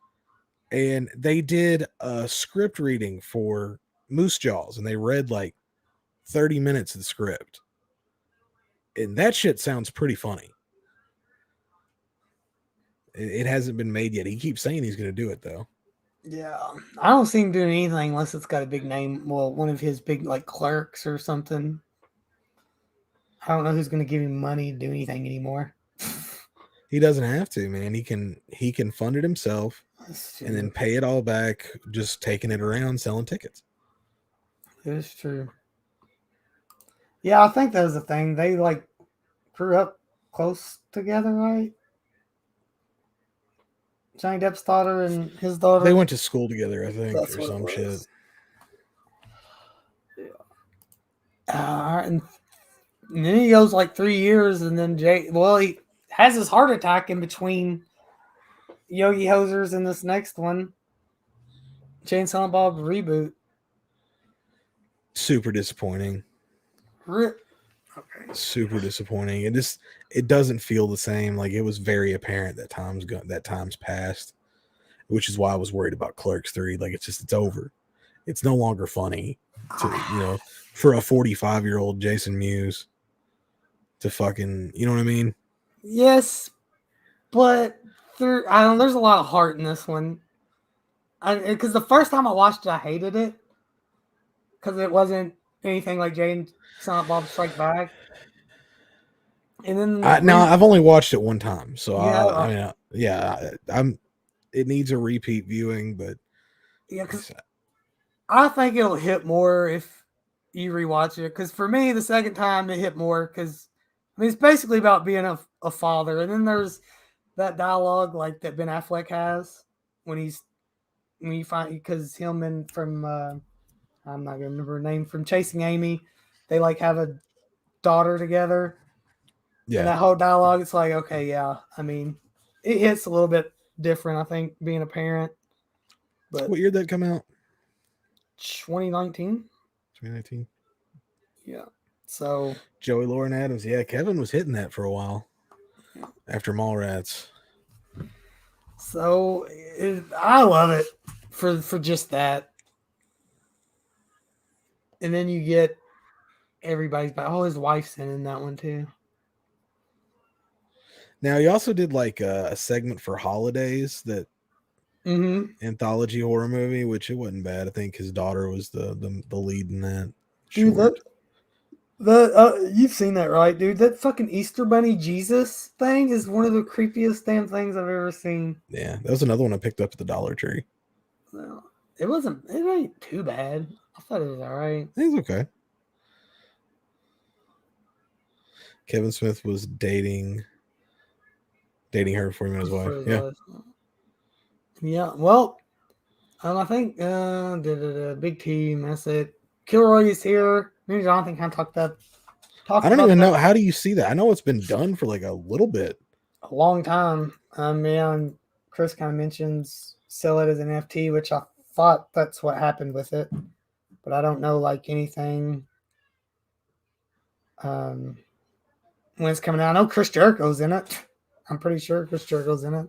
and they did a script reading for Moose Jaws, and they read like 30 minutes of the script, and that shit sounds pretty funny. It hasn't been made yet. He keeps saying he's going to do it though. Yeah, I don't see him doing anything unless it's got a big name. Well, one of his big like clerks or something. I don't know who's going to give him money to do anything anymore. He doesn't have to, man. He can fund it himself That's and then true. pay it all back just taking it around selling tickets. It's true. Yeah, I think that was the thing. They like grew up close together, right? Johnny Depp's daughter and his They daughter. went to school together, I think, That's or what it some shit. was. And then he goes like 3 years, and then he has his heart attack in between Yogi Hosers and this next one, Jane Silent Bob reboot. Super disappointing. Okay. Super disappointing. It doesn't feel the same. Like it was very apparent that time's passed, which is why I was worried about Clerks 3. Like it's over. It's no longer funny for a 45-year-old Jason Mewes to fucking, you know what I mean? Yes, but I don't. There's a lot of heart in this one. Because the first time I watched it, I hated it because it wasn't anything like Jane Silent Bob Strike Back. And then No, I've only watched it one time, so yeah, I'm. It needs a repeat viewing, but yeah, because I think it'll hit more if you rewatch it. Because for me, the second time it hit more because it's basically about being a father, and then there's that dialogue like that Ben Affleck has when you find because him and from I'm not gonna remember her name from Chasing Amy, they like have a daughter together. And Yeah. that whole dialogue, it's like, okay, yeah. I mean, it hits a little bit different, I think, being a parent. But What year did that come out? 2019? 2019. Yeah. So Joey Lauren Adams. Yeah, Kevin was hitting that for a while after Mallrats. I love it for just that. And then you get everybody's back. Oh, his wife's in that one too. Now he also did like a segment for holidays, that anthology horror movie, which it wasn't bad. I think his daughter was the lead in that. Dude, Short. you've seen that, right, dude? That fucking Easter Bunny Jesus thing is one of the creepiest damn things I've ever seen. Yeah, that was another one I picked up at the Dollar Tree. No, it wasn't. It ain't too bad. I thought it was all right. It's okay. Kevin Smith was dating her before he met his wife. Yeah. Yeah. Well, I think big team. That's it. Kilroy is here. Me and Jonathan kind of talked I don't about even know. that How do you see that? I know it's been done for like a little bit. a long time. And Chris kind of mentions sell it as an NFT, which I thought that's what happened with it, but I don't know like anything. When it's coming out, I know Chris Jericho's in it. I'm pretty sure Chris Jericho's in it.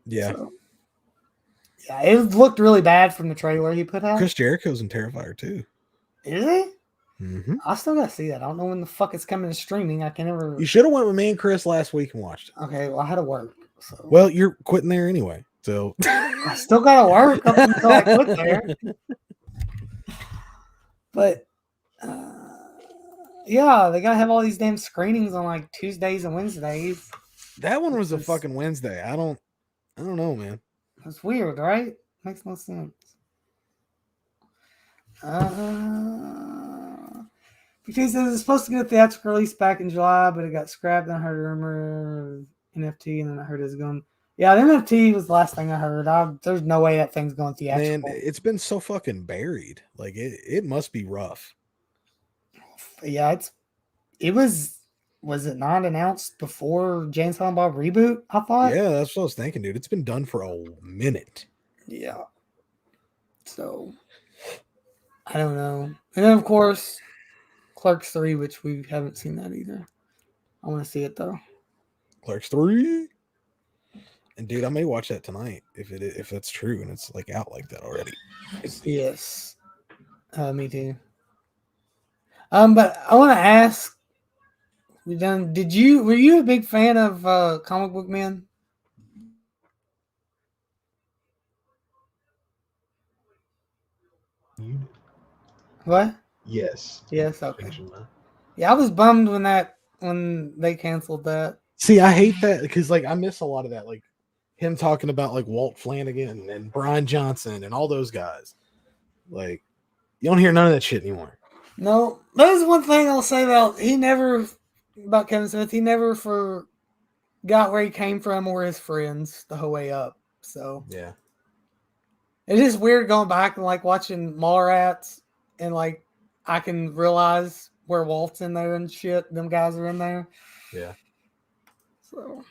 Yeah. So, yeah, it looked really bad from the trailer he put out. Chris Jericho's in Terrifier too. Is he? Mm-hmm. I still gotta see that. I don't know when the fuck it's coming to streaming. I can never. You should have went with me and Chris last week and watched it. Okay, well I had to work. So. Well, you're quitting there anyway, so I still gotta work up until I quit there. But yeah, they gotta have all these damn screenings on like Tuesdays and Wednesdays. That one was a fucking Wednesday. I don't know, man. It's weird, right? Makes no sense. Because it was supposed to get a theatrical release back in July, but it got scrapped. And I heard a rumor of NFT, and then I heard it's going. Yeah, the NFT was the last thing I heard. There's no way that thing's going theatrical. Man, it's been so fucking buried. Like it must be rough. Yeah, it was. Was it not announced before Jane Silent Bob reboot? I thought. Yeah, that's what I was thinking, dude. It's been done for a minute. Yeah. So I don't know. And then of course, Clerks 3, which we haven't seen that either. I want to see it though. Clerks 3. And dude, I may watch that tonight if that's true and it's like out like that already. Yes. Me too. But I want to ask, were you a big fan of Comic Book Men? What? Yes. Yes, okay. Yeah, I was bummed when they canceled that. See, I hate that because like I miss a lot of that, like him talking about like Walt Flanagan and Brian Johnson and all those guys. Like you don't hear none of that shit anymore. No, there's one thing I'll say about Kevin Smith. He never forgot where he came from or his friends the whole way up. So yeah, it's just weird going back and like watching Mallrats and like I can realize where Walt's in there and shit. Them guys are in there. Yeah. So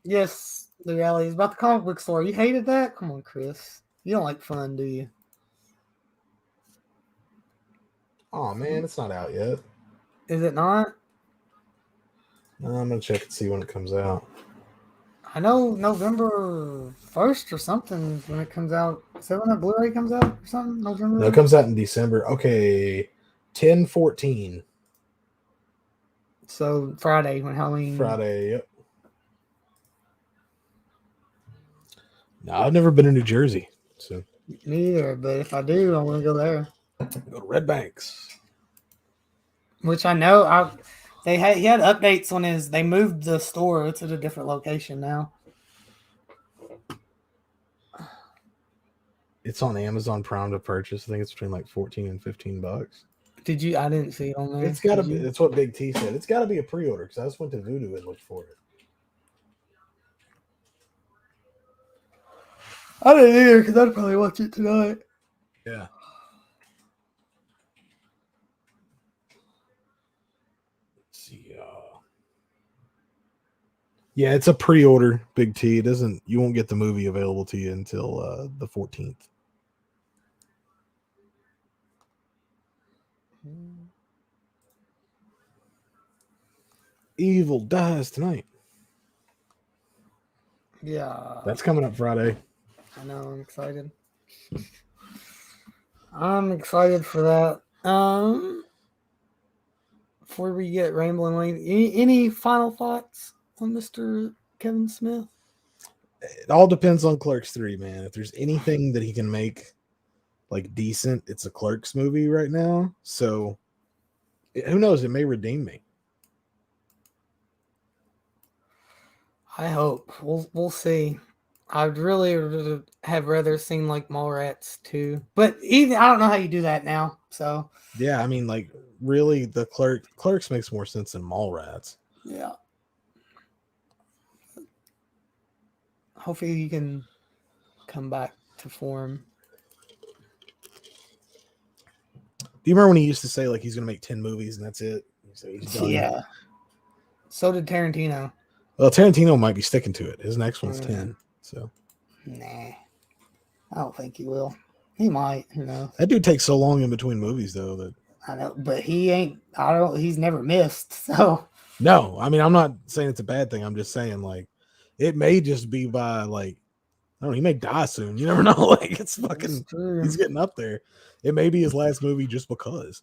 yes, the reality is about the comic book store. You hated that? Come on, Chris. You don't like fun, do you? Oh man, it's not out yet. Is it not? No, I'm gonna check and see when it comes out. I know November 1st or something when it comes out. Is that when that Blu-ray comes out or something? November? No, it comes out in December. Okay, 10/14. So Friday when Halloween. Friday, yep. No, I've never been to New Jersey, so Me either, but if I do, I want to go there. Go to Red Banks. Which I know he had updates on his. They moved the store. It's at a different location now. It's on Amazon Prime to purchase. I think it's between like $14 and $15. Did you? I didn't see it on there. It's got to be. That's what Big T said. It's got to be a pre-order because I just went to Voodoo and looked for it. I didn't either because I'd probably watch it tonight. Yeah. Yeah, it's a pre-order, Big T. It doesn't. You won't get the movie available to you until the 14th. Evil dies tonight. Yeah, That's coming up Friday. I know. I'm excited. I'm excited for that. Before we get rambling, any final thoughts on Mr. Kevin Smith? It all depends on Clerks 3, man. If there's anything that he can make like decent, it's a Clerks movie right now. So who knows? It may redeem me. I hope we'll see. I'd really have rather seen like Mallrats too, but even I don't know how you do that now. So Yeah, I mean, like really, the Clerks makes more sense than Mallrats. yeah, hopefully you can come back to form. Do you remember when he used to say like he's gonna make 10 movies and that's it? So he's done. Yeah. So did Tarantino. Well, Tarantino might be sticking to it. His next one's 10. So Nah, I don't think he will. He might. Who knows? that dude takes so long in between movies though that I know, but he ain't. I don't. He's never missed. So no, I mean I'm not saying it's a bad thing. I'm just saying like it may just be by like I don't know, he may die soon. You never know. Like it's fucking he's getting up there. It may be his last movie just because.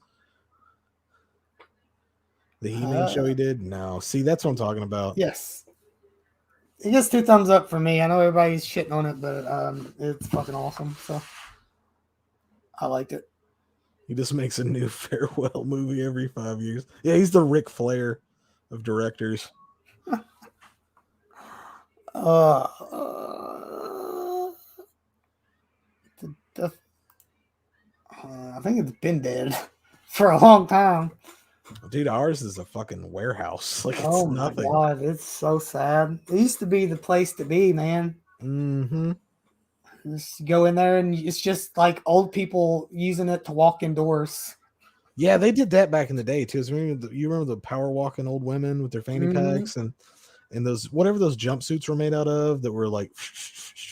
The He-Man show he did? No. See, that's what I'm talking about. Yes. It gets 2 thumbs up for me. I know everybody's shitting on it, but it's fucking awesome. So I liked it. He just makes a new farewell movie every 5 years. Yeah, he's the Ric Flair of directors. Uh, I think it's been dead for a long time. Dude, ours is a fucking warehouse. Like it's Oh my nothing. god, it's so sad. It used to be the place to be, man. Mm-hmm. Just go in there and it's just like old people using it to walk indoors. Yeah, they did that back in the day too. You remember the power walking old women with their fanny packs and those whatever those jumpsuits were made out of that were like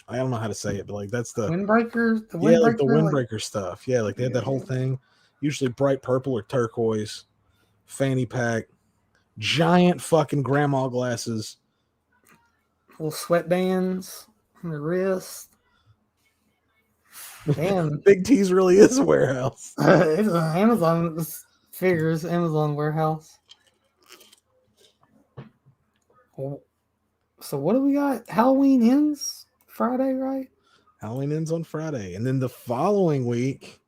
I don't know how to say it, but like that's the Windbreaker. The yeah, windbreaker, like the windbreaker stuff. Yeah, like they had that whole yeah. thing, usually bright purple or turquoise, fanny pack, giant fucking grandma glasses, Little sweatbands on the wrist. Damn. Big T's really is a warehouse. It's an Amazon figures, Amazon warehouse. So what do we got? Halloween ends Friday, right? Halloween ends on Friday, and then the following week,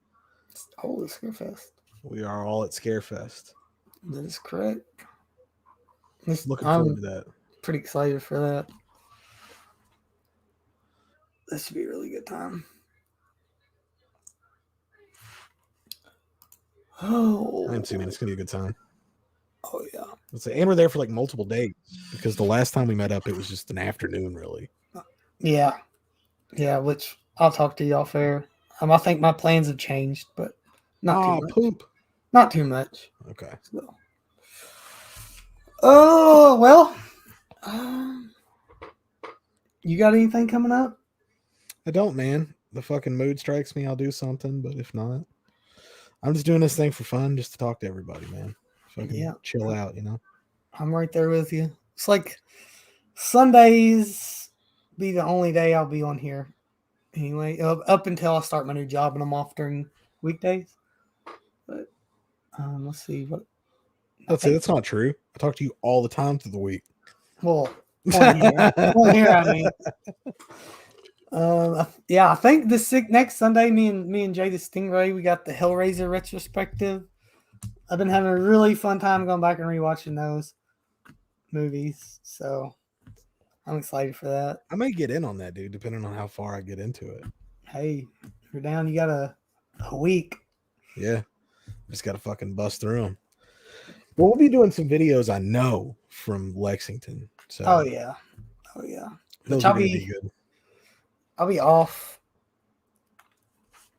Holy Scarefest. we are all at Scarefest. That is correct. Looking forward to that. Pretty excited for that. This should be a really good time. Oh, I am too, man. It's gonna be a good time. Oh yeah. And we're there for like multiple days because the last time we met up, it was just an afternoon, really. Yeah. Yeah, which I'll talk to you off air. I think my plans have changed, but not too much. Poop. Not too much. Okay. So. Oh well. You got anything coming up? I don't, man. The fucking mood strikes me, I'll do something, but if not, I'm just doing this thing for fun, just to talk to everybody, man. Fucking chill out, you know. I'm right there with you. It's like Sundays be the only day I'll be on here. Anyway, up until I start my new job and I'm off during weekdays. But let's see what. That's not true. I talk to you all the time through the week. Well, on here, I mean. Yeah, I think this next Sunday, me and Jay the Stingray, we got the Hellraiser retrospective. I've been having a really fun time going back and rewatching those movies, so I'm excited for that. I may get in on that, dude, depending on how far I get into it. Hey, you're down. You got a week. Yeah, just got to fucking bust through them. But we'll be doing some videos, I know, from Lexington. So. Oh yeah. Those are gonna be good. I'll be off.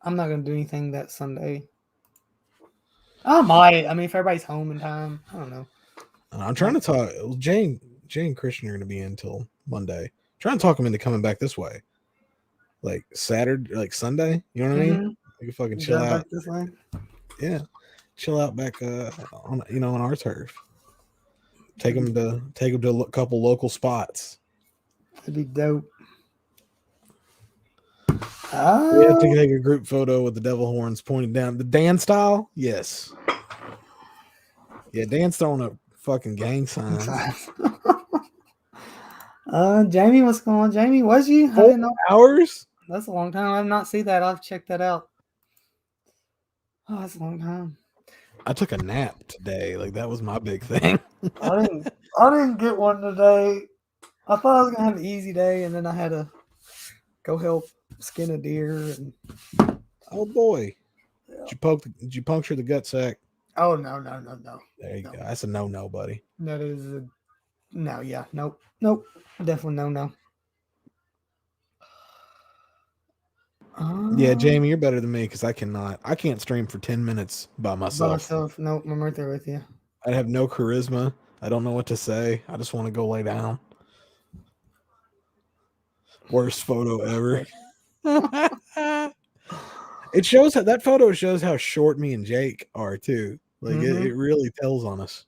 I'm not gonna do anything that Sunday. I might. I mean, if everybody's home in time, I don't know. I'm trying to talk. Jane Jay and Christian are going to be in until Monday. Try and talk them into coming back this way, like Saturday, like Sunday. You know what I mean? Mm-hmm. We can fucking chill Drive back out. this way. Yeah, chill out back on on our turf. Take them to a couple local spots. That'd be dope. We have to Oh, take a group photo with the devil horns pointed down. The Dan style, yes. Yeah, Dan's throwing up fucking gang signs. Jamie, what's going on? Jamie, was you? I 4 didn't know. hours? That's a long time. I've not seen that. I'll check that out. Oh, that's a long time. I took a nap today. Like that was my big thing. I didn't. I didn't get one today. I thought I was gonna have an easy day, and then I had to go help skin a deer. And Oh boy. yeah. Did you puncture the gut sack? Oh no. There you No. go. That's a no, buddy. That is a no. Yeah, nope. Definitely no. Yeah, Um, Jamie, you're better than me because I cannot. I can't stream for 10 minutes by by myself. myself. Nope, I'm right there with you. I have no charisma. I don't know what to say. I just want to go lay down. Worst photo ever. It shows how that photo shows how short me and Jake are too. Like Mm-hmm. it really tells on us.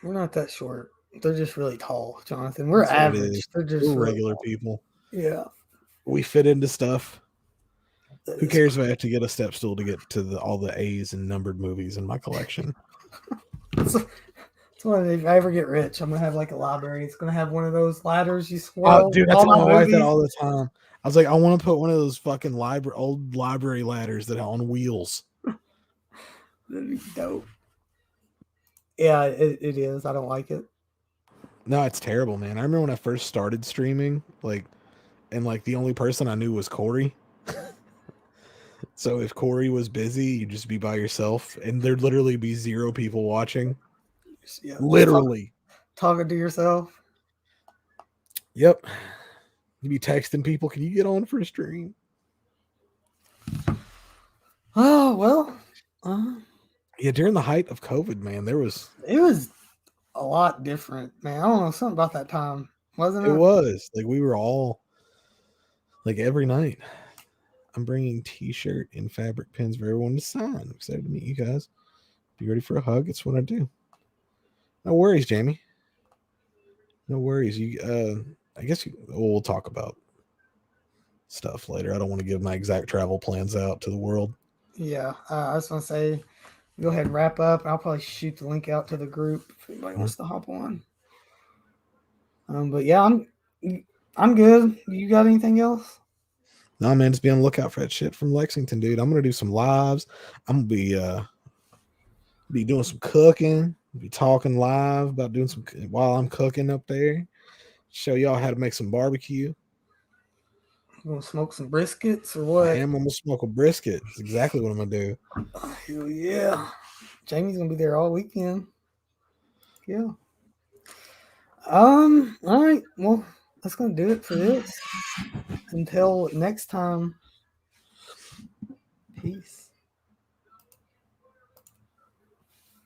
We're not that short. They're just really tall, Jonathan. We're That's what it average. is. They're just We're really regular tall. people. Yeah. We fit into stuff. That Who is cares if I have to get a step stool to get to all the A's and numbered movies in my collection? It's one. If I ever get rich, I'm gonna have like a library. It's gonna have one of those ladders you swirl. Dude, I All tell my my wife that movies. all the time. I was like, I want to put one of those fucking old library ladders that are on wheels. That'd be dope. Yeah, it is. I don't like it. No, it's terrible, man. I remember when I first started streaming, and the only person I knew was Corey. So if Corey was busy, you'd just be by yourself, and there'd literally be 0 people watching. Yeah, just Literally. talking to yourself. Yep. You'd be texting people, can you get on for a stream? Oh well, uh, Yeah, during the height of COVID, man, it was a lot different, man. I don't know, something about that time, wasn't it it? was like we were all like every night. I'm bringing t-shirt and fabric pins for everyone to sign. I'm excited to meet you guys. Be ready for a hug. It's what I do. No worries, Jamie. No worries. I guess we'll talk about stuff later. I don't want to give my exact travel plans out to the world. Yeah, I was gonna say, go ahead and wrap up. I'll probably shoot the link out to the group if anybody wants to hop on. But yeah, I'm good. You got anything else? No, man, just be on the lookout for that shit from Lexington, dude. I'm gonna do some lives. I'm gonna be doing some cooking. Be talking live about doing some while I'm cooking up there. Show y'all how to make some barbecue. You want to smoke some briskets or I what? am gonna smoke a brisket. That's exactly what I'm gonna do. Hell yeah. Jamie's gonna be there all weekend. Yeah. All right. Well, that's gonna do it for this. Until next time. Peace.